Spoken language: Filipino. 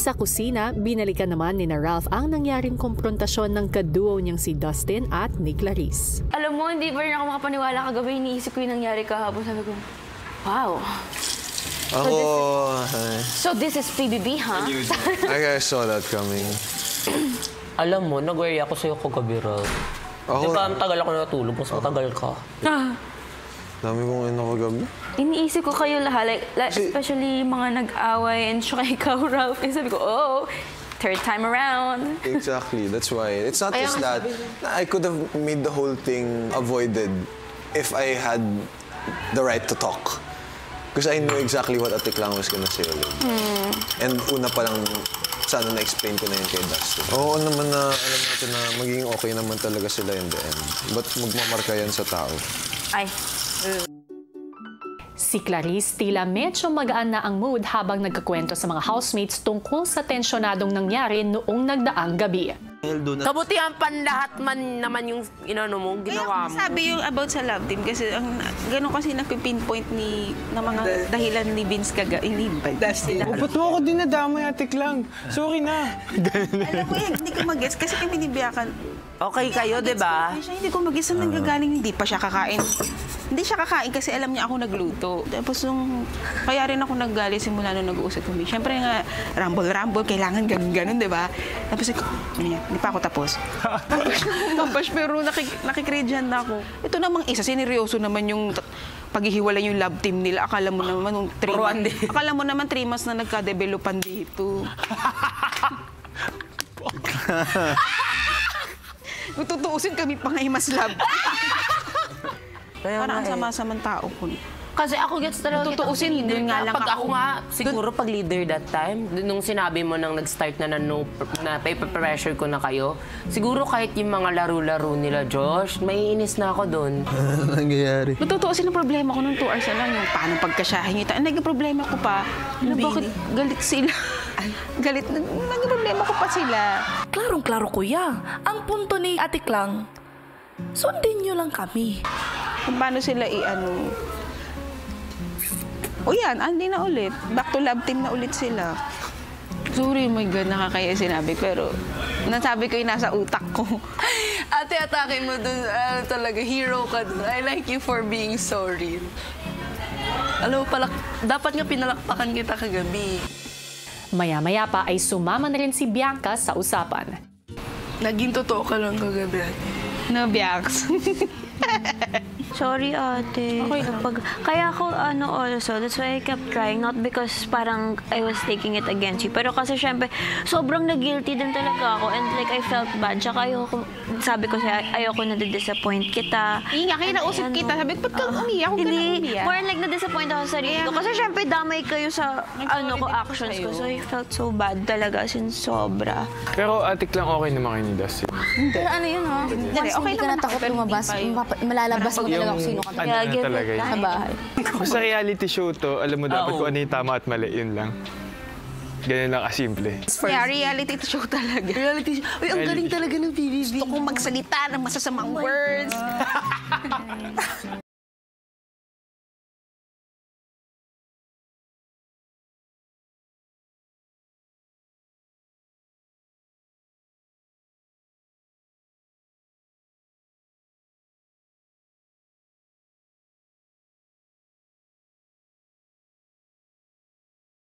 Sa kusina, binalikan naman ni Ralph ang nangyaring komprontasyon ng kaduo niyang si Dustin at ni Clarice. Alam mo, hindi pa rin ako makapaniwala kagabi. Iniisip ko yung nangyari kahapon. Sabi ko, wow. So this is PBB, huh? I saw that coming. Alam mo, nag-worry ako sa'yo kagabi, Ralph. Diba, ang tagal ako natulog, mas matagal ka. Dami kong kagabi. Iniisip ko kayo lahat, especially mga nag-away and saka ikaw, Ralph. Kasi sabi ko, oh, third time around. Exactly, that's why. It's not just that. I could have made the whole thing avoided if I had the right to talk. Because I knew exactly what Ate Klang was gonna say ulit. And una pa lang, sana na-explain ko na yun kay Dustin. Oo naman na, alam natin na magiging okay naman talaga sila in the end. Ba't magmamarka yan sa tao? Ay. Si Clarice tila medyo magaan na ang mood habang nagkakwento sa mga housemates tungkol sa tensyonadong nangyari noong nagdaang gabi. Kabutihan pan lahat man naman yung ginawa mo. Sabi yung about sa love team kasi ang gano'n kasi napipinpoint ng mga dahilan ni Vince ni Dustin. Ba't mo ako dinadamay, Ate Klang? Sorry na. Alam mo yan, hindi ko mag-guess kasi kami nibiyakan. Okay kayo, di ba? Hindi ko mag-guess na nanggagaling, hindi pa siya kakain. Hindi siya kakain kasi alam niya ako nagluto. Tapos kaya rin ako naggali simula nung nag-uusap kami. Siyempre nga, rumble-rumble, kailangan ganun-ganun, di ba? Tapos hindi pa ako tapos. Tapos pero nakikredyan na ako. Ito namang isa, sineryoso naman yung paghihiwalay yung love team nila. Akala mo naman 3 months na nagka-developan dito. Tutuusin kami pa nga mas love. Parang ang sama-samang tao ko. Kasi ako gets talaga tutuusin din nga lang ako nga, siguro pag leader that time, nung sinabi mo nang nag-start na paper pressure ko na kayo, siguro kahit yung mga laro-laro nila, Josh, may inis na ako doon. Ano nangyayari? Matutuusin ang problema ko nung 2 hours na lang, yung paano pagkasyahin nyo. Naging problema ko pa, bakit galit sila? Naging problema ko pa sila. Klarong-klaro, kuya. Ang punto ni Ate Klang, sundin nyo lang kami. Kung paano sila O yan, andi na ulit. Back to love team na ulit sila. Sorry, my God, nakakaya sinabi. Pero nasabi ko yung nasa utak ko. Ate, atake mo dun. Talaga, hero ka dun. I like you for being sorry. Alam mo, dapat nga pinalakpakan kita kagabi. Maya-maya pa ay sumama na rin si Bianca sa usapan. Naging totoo ka lang kagabi, ate. No, Biax. Sorry, ate. Okay. Kaya ako, also, that's why I kept trying. Not because parang I was taking it against you. Pero kasi syempre, sobrang na-guilty din talaga ako. And like, I felt bad. Tsaka sabi ko sa'yo, ayoko na-disappoint kita. Kaya kinausap kita. Sabi ko, ba't ka umiyak? Huwag ka na umiyak. More like na-disappoint ako sa sarili ko. Kasi syempre, damay kayo sa actions ko. So I felt so bad talaga since sobra. Pero Ate Klang, okay naman kayo ni Dustin. Pero ano yun, ha? Once hindi ka natakot lumabas, malalabas mo talaga kung sino ka talaga sa bahay. Sa reality show to, alam mo dapat kung ano yung tama at mali, yun lang. Ganyan lang kasimple. Yeah, reality show talaga. Reality show. Uy, ang galing talaga ng PBB. Gusto kong magsalita ng masasamang words.